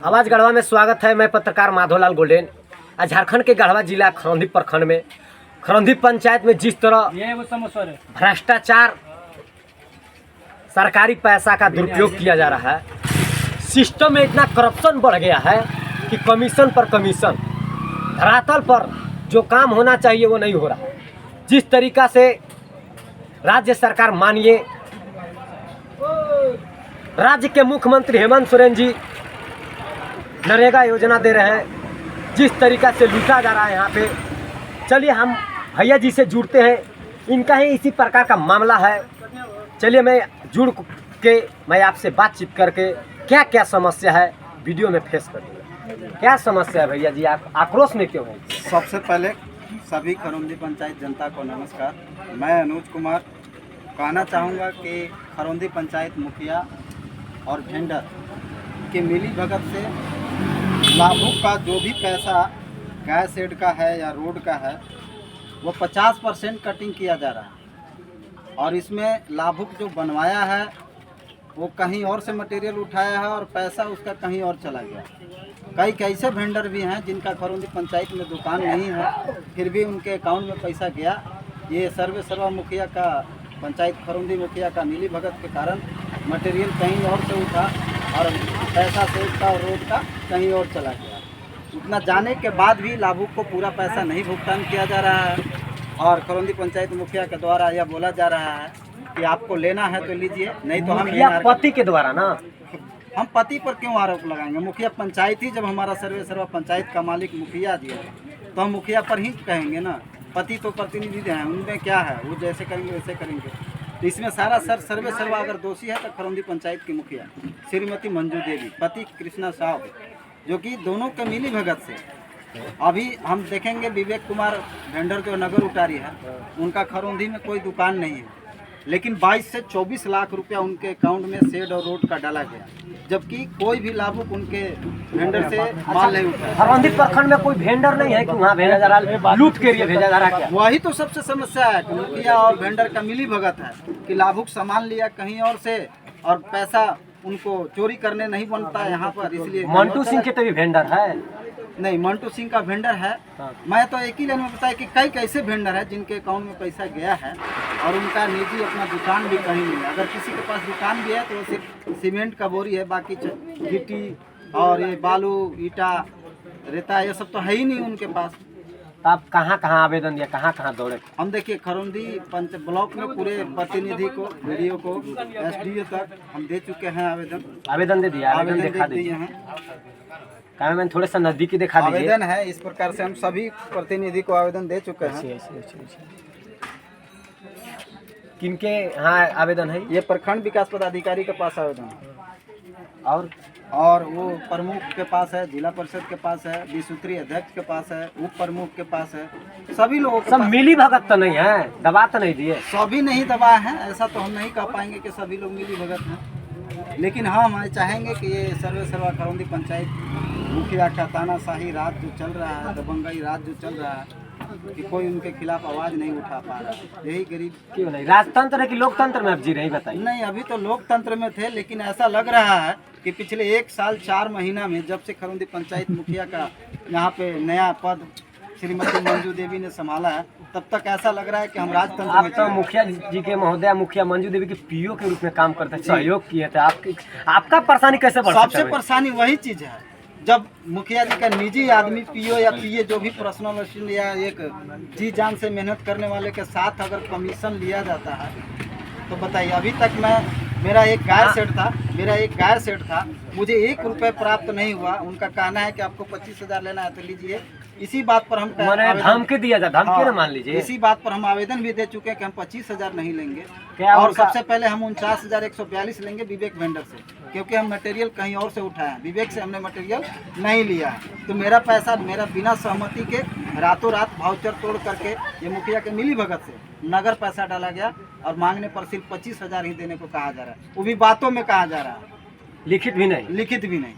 आवाज गढ़वा में स्वागत है। मैं पत्रकार माधोलाल गोल्डेन। आज झारखंड के गढ़वा जिला खरौंधी प्रखंड में खरौंधी पंचायत में जिस तरह भ्रष्टाचार, सरकारी पैसा का दुरुपयोग किया जा रहा है, सिस्टम में इतना करप्शन बढ़ गया है कि कमीशन पर कमीशन, धरातल पर जो काम होना चाहिए वो नहीं हो रहा है। जिस तरीका से राज्य सरकार, मानिए राज्य के मुख्यमंत्री हेमंत सोरेन जी नरेगा योजना दे रहे हैं, जिस तरीका से लूटा जा रहा है यहाँ पे। चलिए हम भैया जी से जुड़ते हैं, इनका ही इसी प्रकार का मामला है। चलिए मैं जुड़ के मैं आपसे बातचीत करके क्या क्या समस्या है वीडियो में फेस कर दूँगा। क्या समस्या है भैया जी, आप आक्रोश में क्यों हैं? सबसे पहले सभी खरौंधी पंचायत जनता को नमस्कार। मैं अनुज कुमार कहना चाहूँगा कि खरौंधी पंचायत मुखिया और वेंडर के मिली भगत से लाभुक का जो भी पैसा गैस शेड का है या रोड का है वो 50% कटिंग किया जा रहा है, और इसमें लाभुक जो बनवाया है वो कहीं और से मटेरियल उठाया है और पैसा उसका कहीं और चला गया। कई ऐसे वेंडर भी हैं जिनका खरौंधी पंचायत में दुकान नहीं है, फिर भी उनके अकाउंट में पैसा गया। ये सर्वा मुखिया का, पंचायत खरौंधी मुखिया का मिली भगत के कारण मटेरियल कहीं और से उठा और पैसा शेड का और रोड का कहीं और चला गया। उतना जाने के बाद भी लाभुक को पूरा पैसा नहीं भुगतान किया जा रहा है, और खरौंधी पंचायत मुखिया के द्वारा यह बोला जा रहा है कि आपको लेना है तो लीजिए, नहीं तो हम पति के द्वारा ना, हम पति पर क्यों आरोप लगाएंगे? मुखिया पंचायत ही, जब हमारा सर्वा पंचायत का मालिक मुखिया जी है तो हम मुखिया पर ही कहेंगे ना। पति तो प्रतिनिधि हैं, उनमें क्या है, वो जैसे करेंगे वैसे करेंगे। तो इसमें सारा सर्वा अगर दोषी है तो खरौंधी पंचायत की मुखिया श्रीमती मंजू देवी, पति कृष्णा साहब, जो कि दोनों के मिली भगत से। अभी हम देखेंगे विवेक कुमार वेंडर जो नगर उटारी है, उनका खरौंधी में कोई दुकान नहीं है, लेकिन 22 से 24 लाख रुपया उनके अकाउंट में शेड और रोड का डाला गया, जबकि कोई भी लाभुक उनके वेंडर से माल नहीं उठाया। खरौंधी प्रखंड में कोई वेंडर नहीं है कि वहाँ भेजा जा रहा है, लूट के लिए भेजा जा रहा है क्या? वही तो सबसे समस्या है कि मुखिया और वेंडर का मिली भगत है कि लाभुक सामान लिया कहीं और से और पैसा उनको चोरी करने नहीं बनता है यहाँ पर। इसलिए मंटू सिंह के तो भी वेंडर है नहीं, मंटू सिंह का वेंडर है। मैं तो एक ही लाइन में बताया कि कई कैसे वेंडर है जिनके अकाउंट में पैसा गया है और उनका निजी अपना दुकान भी कहीं नहीं है। अगर किसी के पास दुकान भी है तो वो सिर्फ सीमेंट का बोरी है, बाकी गिट्टी और ये बालू, ईटा, रेता, ये सब तो है ही नहीं उनके पास। तो आप कहाँ कहाँ आवेदन दिया, कहाँ कहाँ दौड़े? हम देखिए खरौंधी ब्लॉक में पूरे प्रतिनिधि को, वीडियो को, SDO तक हम दे चुके हैं आवेदन दे दिया, आवेदन दिखा दे दिए हैं। कैमरामैन थोड़े सा नजदीकी दिखा दीजिए। आवेदन है, इस प्रकार से हम सभी प्रतिनिधि को आवेदन दे चुके हैं। किनके हाँ आवेदन है? ये प्रखंड विकास पदाधिकारी के पास आवेदन है, और वो प्रमुख के पास है, जिला परिषद के पास है, 20 सूत्रीय अध्यक्ष के पास है, उप प्रमुख के पास है, सभी लोगों के सब पास। मिली भगत तो नहीं है, दबा तो नहीं दिए? सभी नहीं दबाए हैं, ऐसा तो हम नहीं कह पाएंगे कि सभी लोग मिली भगत हैं, लेकिन हाँ हम चाहेंगे कि ये सर्वा खरौंधी पंचायत मुखिया का तानाशाही राज जो चल रहा है, दबंगई राज जो चल रहा है, कि कोई उनके खिलाफ आवाज नहीं उठा पा रहा है। यही गरीब क्यों नहीं, राजतंत्र है कि लोकतंत्र में आप जी रही, बताइए? नहीं, अभी तो लोकतंत्र में थे, लेकिन ऐसा लग रहा है कि पिछले 1 साल 4 महीना में जब से खरौंधी पंचायत मुखिया का यहाँ पे नया पद श्रीमती मंजू देवी ने संभाला है, तब तक ऐसा लग रहा है कि हम राजतंत्र आप में तो मुखिया जी के महोदया मुखिया मंजू देवी के पीओ के रूप में काम करते हैं, सहयोग किए थे। आपका परेशानी कैसे बढ़ सकता है? सबसे परेशानी वही चीज है, जब मुखिया जी का निजी आदमी पीओ या पीए जो भी पर्सनल असिस्टेंट या एक जी जान से मेहनत करने वाले के साथ अगर कमीशन लिया जाता है तो बताइए। अभी तक मेरा एक गायर सेट था, मुझे 1 रुपये प्राप्त नहीं हुआ। उनका कहना है कि आपको 25,000 लेना है तो लीजिए। इसी बात पर हम धमकी दिया जाता, धमकी ना मान लीजिए। इसी बात पर हम आवेदन भी दे चुके हैं कि हम 25,000 नहीं लेंगे, और सबसे पहले हम 49,142 लेंगे विवेक वेंडर से, क्योंकि हम मटेरियल कहीं और से उठाए हैं, विवेक से हमने मटेरियल नहीं लिया है। तो मेरा पैसा मेरा बिना सहमति के रातों रात वाउचर तोड़ करके ये मुखिया के मिली भगत से नगर पैसा डाला गया, और मांगने पर सिर्फ 25,000 ही देने को कहा जा रहा है, वो भी बातों में कहा जा रहा है, लिखित भी नहीं। लिखित भी नहीं।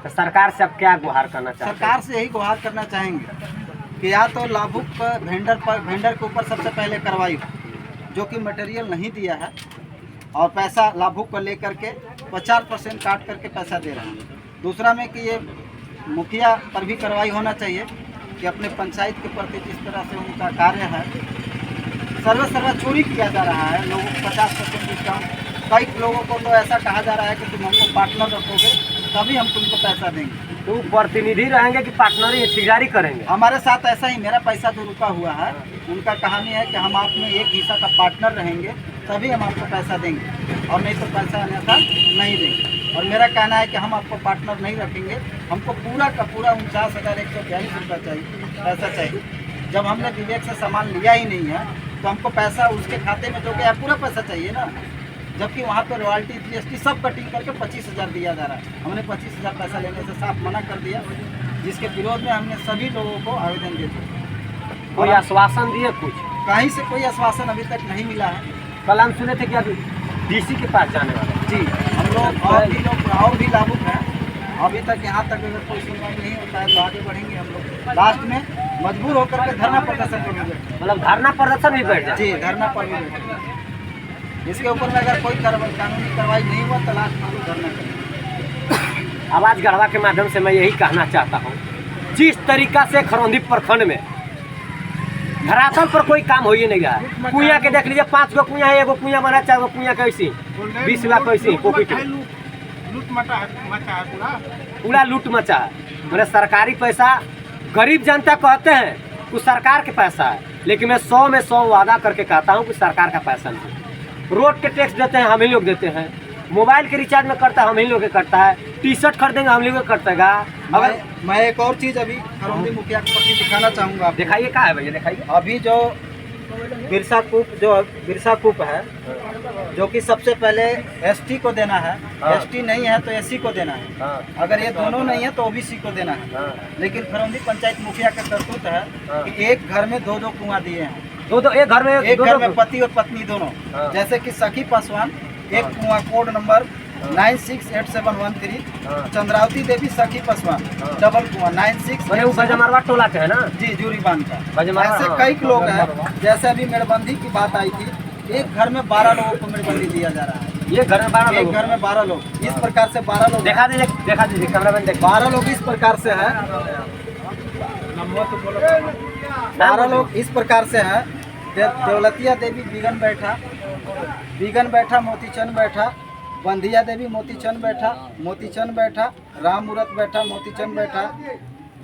तो सरकार से आप क्या गुहार करना चाहते हैं? सरकार से यही गुहार करना चाहेंगे कि या तो लाभुक वेंडर के ऊपर सबसे पहले कार्रवाई हो, जो कि मटेरियल नहीं दिया है, और पैसा लाभुक को लेकर के 50% काट करके पैसा दे रहे हैं। दूसरा में कि ये मुखिया पर भी कार्रवाई होना चाहिए कि अपने पंचायत के प्रति जिस तरह से उनका कार्य है, सर्वे चोरी किया जा रहा है। लोगों को 50% डिस्काउंट, कई लोगों को तो ऐसा कहा जा रहा है कि तुम हमको पार्टनर रखोगे तभी हम तुमको पैसा देंगे। तो प्रतिनिधि रहेंगे कि पार्टनर ठेकेदारी करेंगे? हमारे साथ ऐसा ही, मेरा पैसा जो रुका हुआ है, उनका कहानी है कि हम आप में एक हिस्सा का पार्टनर रहेंगे तभी हम आपको पैसा देंगे और नहीं तो पैसा अन्यथा नहीं देंगे। और मेरा कहना है कि हम आपको पार्टनर नहीं रखेंगे, हमको पूरा का पूरा 49,142 रुपये चाहिए, पैसा चाहिए। जब हमने विवेक से सामान लिया ही नहीं है तो हमको पैसा उसके खाते में जो गया पूरा पैसा चाहिए ना, जबकि वहाँ पर रॉयल्टी GST सब कटिंग करके 25,000 दिया जा रहा है। हमने 25,000 पैसा लेने से साफ मना कर दिया, जिसके विरोध में हमने सभी लोगों को आवेदन दे दिया। कोई आश्वासन दिए? कुछ कहीं से कोई आश्वासन अभी तक नहीं मिला है। कल हम सुने थे कि अभी DC के पास जाने वाले। जी, हम लोग और भी लाभुक हैं। अभी तक यहाँ तक अगर कोई सुनवाई नहीं होता है तो आगे बढ़ेंगे हम लोग। लास्ट में मजबूर होकर के धरना प्रदर्शन करेंगे। मतलब धरना प्रदर्शन भी बैठ जाए? जी, धरना पर भी बैठेंगे। इसके ऊपर में अगर कोई कानूनी कार्रवाई नहीं हुआ तो लास्ट में धरना करेंगे। आवाज़ गढ़वा के माध्यम से मैं यही कहना चाहता हूँ, जिस तरीका से खरौंधी प्रखंड में धरातल पर कोई काम हो ही नहीं रहा है। कुइया के देख लीजिए, 5 गो कुइया है, एगो कुइया बना, 4 गो कुइया कैसी 20 लाख कैसी पॉकेट पूरा लूट मचा है। मेरे सरकारी पैसा गरीब जनता कहते हैं कुछ सरकार के पैसा है, लेकिन मैं 100 में 100 वादा करके कहता हूँ कि सरकार का पैसा नहीं। रोड के टैक्स देते हैं हम ही लोग देते हैं, मोबाइल के रिचार्ज में करता है हम ही लोग करता है, टी-शर्ट खरीदेंगे हम लोग करतेगा। अगर मैं एक और चीज़ अभी खरौंधी मुखिया के प्रति दिखाना चाहूँगा। दिखाइए, क्या है भैया दिखाइए। अभी जो बिरसा कूप है, जो कि सबसे पहले ST को देना है, ST नहीं है तो SC को देना है, अगर ये दोनों नहीं है तो OBC को देना है। लेकिन खरौंधी पंचायत मुखिया का करतूत है कि एक घर में 2-2 कुआं दिए हैं। एक घर में पति और पत्नी दोनों। जैसे कि सखी पासवान एक कुआं कोड नंबर 968713, चंद्रावती देवी सखी पासवान डबल कुआं 96। बजमारवा टोला के है ना? जी, जूरी बांध का। ऐसे कई लोग हैं। जैसे अभी मेड़बंदी की बात आई थी, एक घर में 12 लोगों को मेड़बंदी दिया जा रहा है। ये घर में 12 लोग? एक घर में 12 लोग। इस प्रकार से 12 लोग दिखा दीजिए कैमरामैन, 12 लोग इस प्रकार से है। 12 लोग इस प्रकार से है। देवलतिया देवी बीगन बैठा, मोतीचंद बैठा, बंधिया देवी मोतीचंद बैठा, राम मूरत बैठा, मोतीचंद बैठा,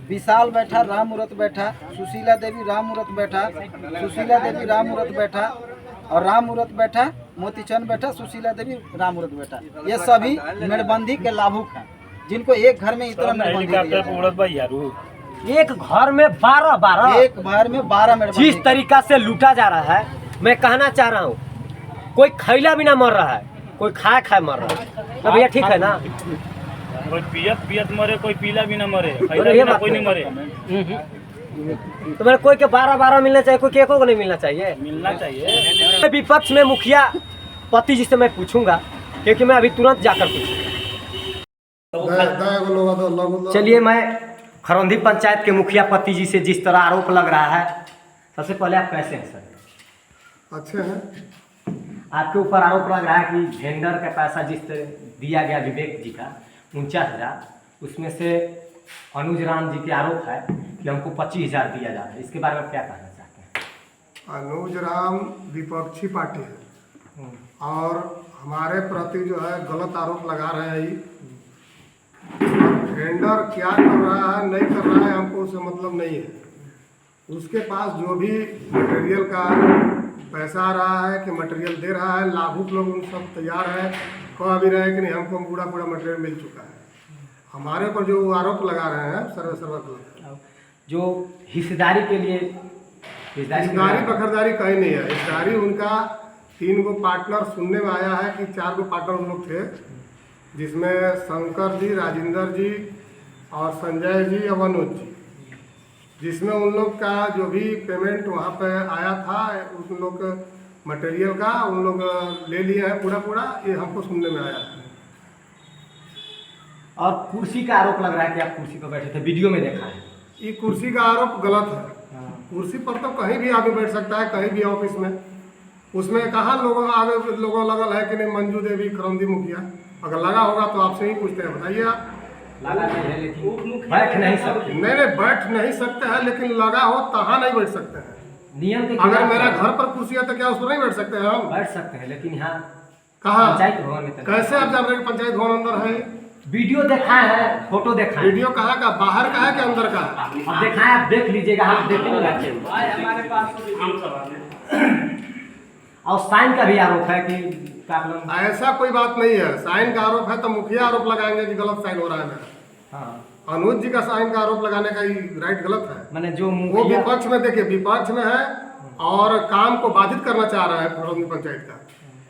विशाल बैठा, राम मूरत बैठा, सुशीला देवी राम मूरत बैठा, और राम मूरत बैठा, मोतीचंद बैठा, सुशीला देवी राम मूरत बैठा। ये सभी मेड़बंदी के लाभुक हैं, जिनको एक घर में इतना मेड़बंदी एक घर में 12 एक घर में 12 मेड़बंदी। जिस तरीका से लूटा जा रहा है, मैं कहना चाह रहा हूँ, कोई खैला बिना मर रहा है, कोई खाए मर रहा है। तो भैया ठीक है ना? कोई पियत मरे, कोई पीला भी ना मरे, कोई नहीं मरे। तो मेरे कोई के 12 मिलना चाहिए, कोई के को नहीं मिलना चाहिए? मिलना चाहिए। विपक्ष में मुखिया पति जी से मैं पूछूंगा, क्योंकि मैं अभी तुरंत जाकर पूछूंगा। चलिए, मैं खरौंधी पंचायत के मुखिया पति जी से जिस तरह आरोप लग रहा है, सबसे पहले आप कैसे हैं सर? अच्छे हैं। आपके ऊपर आरोप लग रहा है कि वेंडर का पैसा जिस तरह दिया गया विवेक जी का 49,000, उसमें से अनुज राम जी के आरोप है कि हमको 25,000 दिया जा रहा है। इसके बारे में क्या कहना चाहते हैं? अनुज राम विपक्षी पार्टी है और हमारे प्रति जो है गलत आरोप लगा रहे हैं। वेंडर क्या कर रहा है नहीं कर रहा है हमको उससे मतलब नहीं है। उसके पास जो भी मटेरियल का पैसा आ रहा है कि मटेरियल दे रहा है, लाभुक लोग उन सब तैयार है, कह भी रहे हैं कि नहीं हमको पूरा मटेरियल मिल चुका है। हमारे पर जो आरोप लगा रहे हैं सर्व जो हिस्सेदारी के लिए हिस्सेदारी बखरदारी कहीं नहीं है। हिस्सेदारी उनका 3 गो पार्टनर सुनने में आया है कि 4 गो पार्टनर उन लोग थे, जिसमें शंकर जी, राजेंद्र जी और संजय जी और अनुज जी, जिसमें उन लोग का जो भी पेमेंट वहाँ पे आया था उन लोग मटेरियल का उन लोग ले लिए हैं पूरा। ये हमको सुनने में आया है। और कुर्सी का आरोप लग रहा है कि आप कुर्सी पर बैठे थे, वीडियो में देखा है। ये कुर्सी का आरोप गलत है। कुर्सी पर तो कहीं भी आदमी बैठ सकता है, कहीं भी ऑफिस में। उसमें कहाँ लोगों आगे लोगों लगल है कि नहीं मंजू देवी खरौंदी मुखिया? अगर लगा होगा तो आपसे ही पूछते हैं, बताइए आप। लगा नहीं है लेकिन बैठ नहीं सकते। नहीं बैठ नहीं सकते हैं, लेकिन लगा हो तहाँ नहीं बैठ सकते हैं। नियम के अगर खिलाफ मेरा है। घर पर कुर्सी है तो क्या उस पर नहीं बैठ सकते हैं हम? बैठ सकते हैं लेकिन यहाँ कहाँ? पंचायत भवन में तो नहीं। कैसे आप जान रहे हैं कि पंचायत भवन अंदर है? वीडियो दिखाए हैं, फोटो दिखाए हैं। वीडियो कहाँ का? बाहर का है कि अंदर का है? अब दिखाए, आप देख लीजिएगा, हम देखने लगे। और साइन का भी आरोप है कि कागज। ऐसा कोई बात नहीं है। साइन का आरोप है तो मुखिया आरोप लगाएंगे कि गलत साइन हो रहा है मेरा। हाँ अनुज जी का साइन का आरोप लगाने का ही राइट गलत है। मैंने जो वो मुखिया विपक्ष में, देखिए विपक्ष में है और काम को बाधित करना चाह रहा है खरौंदी पंचायत का।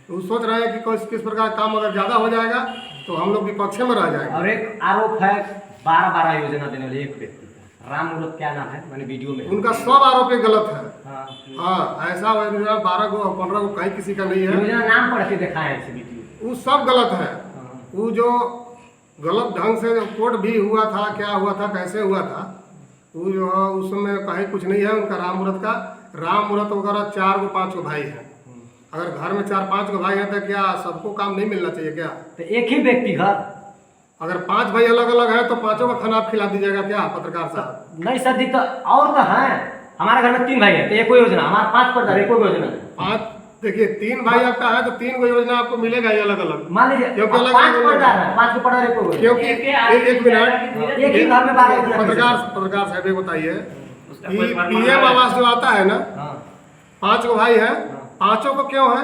तो वो सोच रहे हैं कि किस प्रकार काम अगर ज्यादा हो जाएगा तो हम लोग विपक्ष में रह जाएंगे। और एक आरोप है 12 योजना देने वाले एक व्यक्ति का, राम मूर्त क्या नाम है, मैंने वीडियो में। उनका सब आरोप ही गलत है। हाँ, हाँ, ऐसा योजना 12 को 15 को कहीं किसी का नहीं है। योजना नाम पढ़ के दिखाए हैं इस वीडियो। वो सब गलत है। हाँ। वो जो गलत ढंग से कोर्ट भी हुआ था, क्या हुआ था, कैसे हुआ था, वो जो है उसमें कहीं कुछ नहीं है। उनका राम मूर्त का, राम मूर्त वगैरह 4 को 5 को भाई है। अगर घर में 4-5 को भाई है तो क्या सबको काम नहीं मिलना चाहिए क्या? तो एक ही व्यक्ति घर, अगर 5 भाई अलग अलग है तो 5 का खाना आप खिला दीजिएगा क्या पत्रकार साहब? नहीं सर जी, तो और तो है। हमारे घर में 3 भाई है तो एक योजना, हमारा 5 पर एक योजना है। 5, देखिए 3 भाई आपका है तो 3 को योजना आपको मिलेगा ही अलग अलग। मान लीजिए क्योंकि अलग 5 अलग पर जा रहा है, 5 को पढ़ा एक योजना। क्योंकि एक मिनट, एक ही घर में 12 योजना। पत्रकार साहब ये बताइए कि पीएम आवास जो आता है ना, हाँ 5 को भाई है, 5 को क्यों है?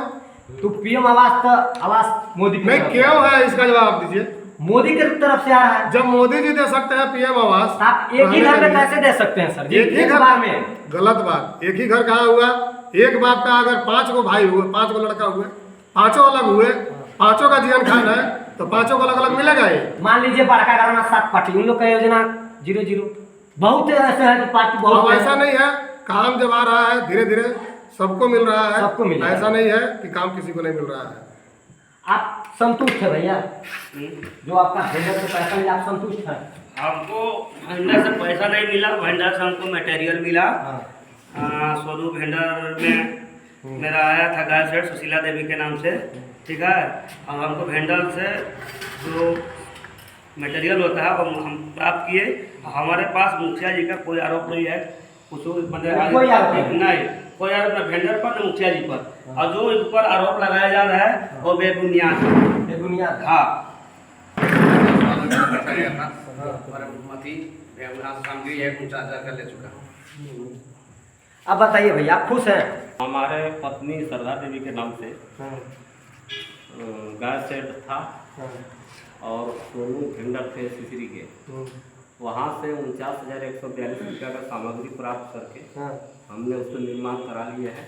तो पीएम आवास तो आवास मोदी की नहीं तरफ क्यों है इसका जवाब दीजिए। मोदी की तरफ से आ रहा है। जब मोदी जी दे सकते हैं पीएम आवास, आप एक ही घर में कैसे दे सकते हैं सर जी? एक ही घर बार में गलत बात। एक ही घर कहाँ हुआ? एक बाप का अगर 5 को भाई हुए, 5 को लड़का हुए, 5 अलग हुए, 5 का जीवन खान है तो 5 को अलग अलग मिलेगा ही। मान लीजिए बड़का घर में 7 पार्टी, उन लोग का योजना 0-0। बहुत ऐसे है कि पार्टी बहुत अब है। ऐसा नहीं है, काम जब आ रहा है धीरे धीरे सबको मिल रहा है। सबको मिल रहा है। ऐसा नहीं है कि काम किसी को नहीं मिल रहा है। आप संतुष्ट है भैया? जो आपका भेजर से पैसा मिला, आप संतुष्ट है? हमको वेंडर से पैसा नहीं मिला, वेंडर से हमको मटेरियल मिला। हाँ। सोनू वेंडर में मेरा आया था गाय सेट सुशीला देवी के नाम से, ठीक है। और हमको वेंडर से जो मटेरियल होता है वो हम प्राप्त किए। हमारे पास मुखिया जी का कोई आरोप नहीं है, कुछ कोई आरोप नहीं, कोई आरोप न वेंडर पर न मुखिया जी पर। और जो इन पर आरोप लगाया जा रहा है वो बेबुनियाद है। बेबुनियाद है। हाँ, अब बताइए भैया, आप खुश हैं? हमारे पत्नी श्रद्धा देवी के नाम से गाय सेट था और सोनू भेंडर थे सिसरी के। वहाँ से 49,142 रुपया का सामग्री प्राप्त करके हमने उसको निर्माण करा लिया है।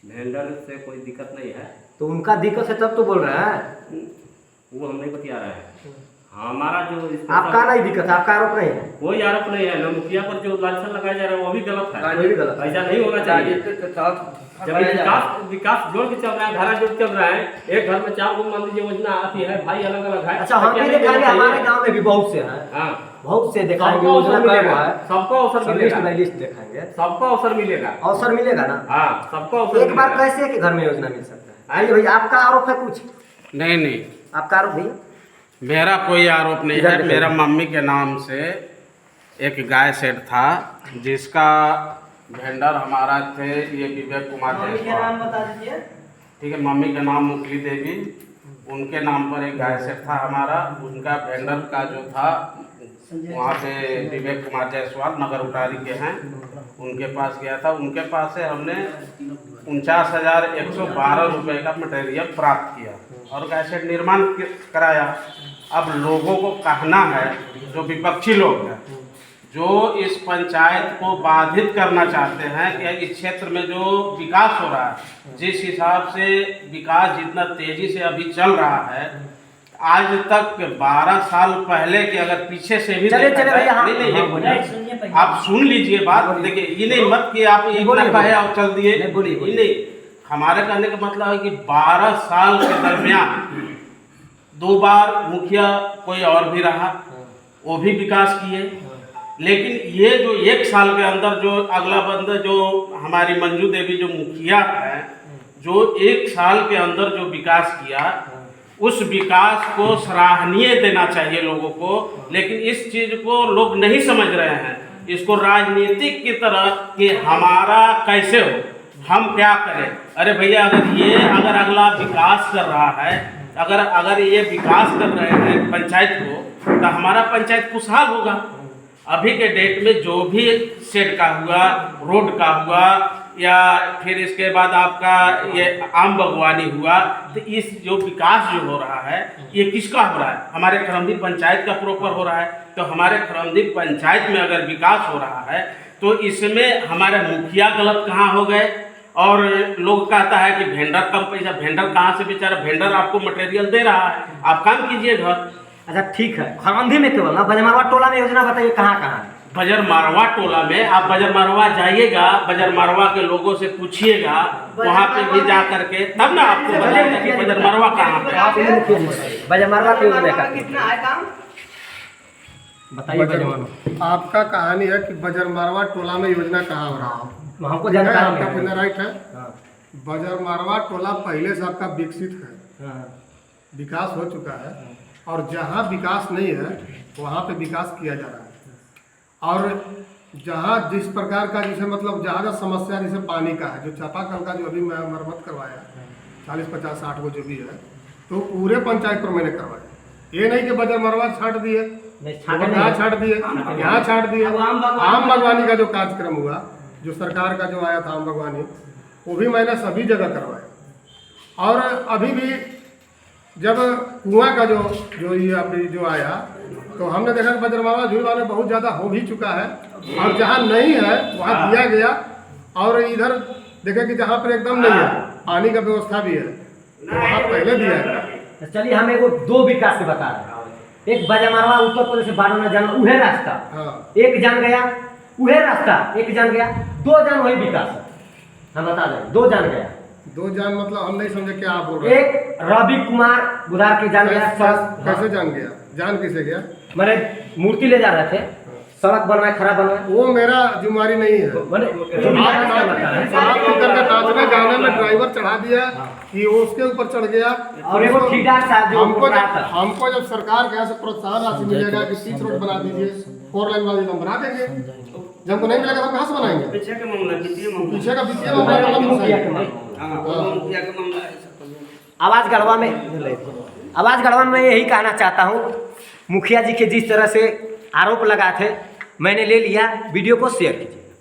भेंडर से कोई दिक्कत नहीं है। तो उनका दिक्कत है तब तो बोल रहे हैं। वो हम नहीं बतिया रहे हैं। हमारा जो आपका नहीं दिक्कत है, आपका आरोप नहीं है। कोई आरोप नहीं है। न मुखिया पर जो लांछन लगाया जा रहा है वो भी गलत है। वो भी गलत है। ऐसा नहीं होना चाहिए। जब विकास जोड़ के चल रहा है, धारा जोड़ चल रहा है, एक घर में 4 को मान लीजिए योजना आती है, भाई अलग अलग है। अच्छा, हम भी दिखाएंगे, हमारे गांव में भी बहुत से हैं। हाँ, बहुत से दिखाएंगे, सबको योजना अवसर क्या मिलेगा। है, सबको अवसर मिलेगा। लिस्ट दिखाएंगे, सबको अवसर मिलेगा। अवसर मिलेगा ना। हाँ, सबको अवसर एक बार मिलेगा। कैसे के घर में योजना मिल सकता है? आइए भैया, आपका आरोप है कुछ? नहीं नहीं, आपका आरोप भैया? मेरा कोई आरोप नहीं है। मेरा मम्मी के नाम से एक गाय सेट था जिसका वेंडर हमारा थे ये विवेक कुमार जायसवाल। बता दीजिए। ठीक है, मम्मी का नाम मुखली देवी, उनके नाम पर एक गाय सेट था हमारा। उनका वेंडर का जो था वहाँ पे विवेक कुमार जायसवाल नगर उटारी के हैं, उनके पास गया था। उनके पास से हमने 49,112 रुपये का मटेरियल प्राप्त किया और गाय सेट निर्माण कराया। अब लोगों को कहना है, जो विपक्षी लोग हैं, जो इस पंचायत को बाधित करना चाहते हैं कि इस क्षेत्र में जो विकास हो रहा है, जिस हिसाब से विकास जितना तेजी से अभी चल रहा है, आज तक 12 साल पहले के अगर पीछे से भी चले देखा चले जाए- भैया, हाँ, नहीं, हाँ, एक बोलिए। मिनट, आप सुन लीजिए बात। देखिए, ये नहीं मत कि आप एक बोलिए, ना कहे और चल दिए। नहीं, बोलिए, ये नहीं, हमारे कहने का मतलब है कि 12 साल के दरमियान 2 बार मुखिया कोई और भी रहा, वो भी विकास किए। लेकिन ये जो 1 साल के अंदर जो अगला बंदा जो हमारी मंजू देवी जो मुखिया है, जो 1 साल के अंदर जो विकास किया, उस विकास को सराहनीय देना चाहिए लोगों को, लेकिन इस चीज़ को लोग नहीं समझ रहे हैं। इसको राजनीतिक की तरह कि हमारा कैसे हो, हम क्या करें। अरे भैया, अगर अगला विकास कर रहा है, अगर ये विकास कर रहे हैं पंचायत को, तो हमारा पंचायत खुशहाल होगा। अभी के डेट में जो भी शेड का हुआ, रोड का हुआ, या फिर इसके बाद आपका ये आम बागवानी हुआ, तो इस जो विकास जो हो रहा है, ये किसका हो रहा है? हमारे खरमदी पंचायत का प्रॉपर हो रहा है। तो हमारे खरमदी पंचायत में अगर विकास हो रहा है, तो इसमें हमारे मुखिया गलत कहाँ हो गए? और लोग कहता है कि वेंडर कम पैसा, वेंडर कहाँ से बेचारा, वेंडर आपको मटेरियल दे रहा है, आप काम कीजिए घर। अच्छा ठीक है, खरौंधी में केवल ना, बजरमारवा टोला में योजना बताइए कहाँ कहाँ है? बजरमारवा टोला में आप बजरमारवा जाइएगा, बजरमारवा के लोगों से पूछिएगा, वहाँ पे भी जा करके तब ना आपको बताएगा कि बजरमारवा कहाँ पे। बजरमारवा की योजना का बताइए। बजरमारवा आपका कहानी है कि बजरमारवा टोला में योजना कहाँ हो रहा है, हमको है, जानकारी आपका है। पूछना राइट है। हाँ, बजरमारवा टोला पहले से आपका विकसित है, हाँ, विकास हो चुका है, और जहाँ विकास नहीं है वहाँ पे विकास किया जा रहा है। और जहाँ जिस प्रकार का जैसे मतलब जहाँ का समस्या जैसे पानी का है, जो चापाकल का जो अभी मैं मरम्मत करवाया 40, 50, 60 वो जो भी है, तो पूरे पंचायत पर मैंने करवाया। ये नहीं कि बजरमारवा छाट दिए, यहाँ छाट दिए, यहाँ छाट दिए। आम बागवानी का जो कार्यक्रम हुआ, जो सरकार का जो आया था आम बागवानी, वो भी मैंने सभी जगह करवाया। और अभी भी जब कुआं का जो ये अभी जो आया, तो हमने देखा कि बजरमारवा झूलवा में बहुत ज़्यादा हो भी चुका है, और जहाँ नहीं है वहाँ दिया गया। और इधर देखें कि जहाँ पर एकदम नहीं है, पानी का व्यवस्था भी है, तो वहाँ पहले दिया गया। चलिए हम एगो 2 विकास के बता रहे हैं। एक बजरमारवा उत्तर प्रदेश से बारह जाना, उहे रास्ता हाँ, एक जान गया, उहे रास्ता एक जान गया, 2 जान वही विकास है। हम बता दें 2 जान गया। 2 जान मतलब हम नहीं समझे क्या आप बोल रहे हैं। एक रवि कुमार बुधार के जान गया, कैसे जान गया? जान किसे गया? मैंने मूर्ति ले जा रहे थे, सड़क बनवाए, खराब बनवाए, वो मेरा जिम्मेवारी नहीं है। आप करके नाचने गाने में ड्राइवर चढ़ा दिया कि वो उसके ऊपर चढ़ गया। और एगो ठेकेदार साहब जो हमको जब सरकार के यहाँ से प्रोत्साहन राशि मिलेगा कि 30 रोड बना दीजिए, 4 लाइन वाली हम बना देंगे। जब हमको नहीं मिलेगा तो हम कहाँ से बनाएंगे? पीछे का मामला, वित्तीय मामला, पीछे का वित्तीय मामला मुखिया के मामले। हाँ, वो मुखिया का मामला है। आवाज गढ़वा में यही कहना चाहता हूँ, मुखिया जी के जिस तरह से आरोप लगाए थे, मैंने ले लिया, वीडियो को शेयर कीजिए।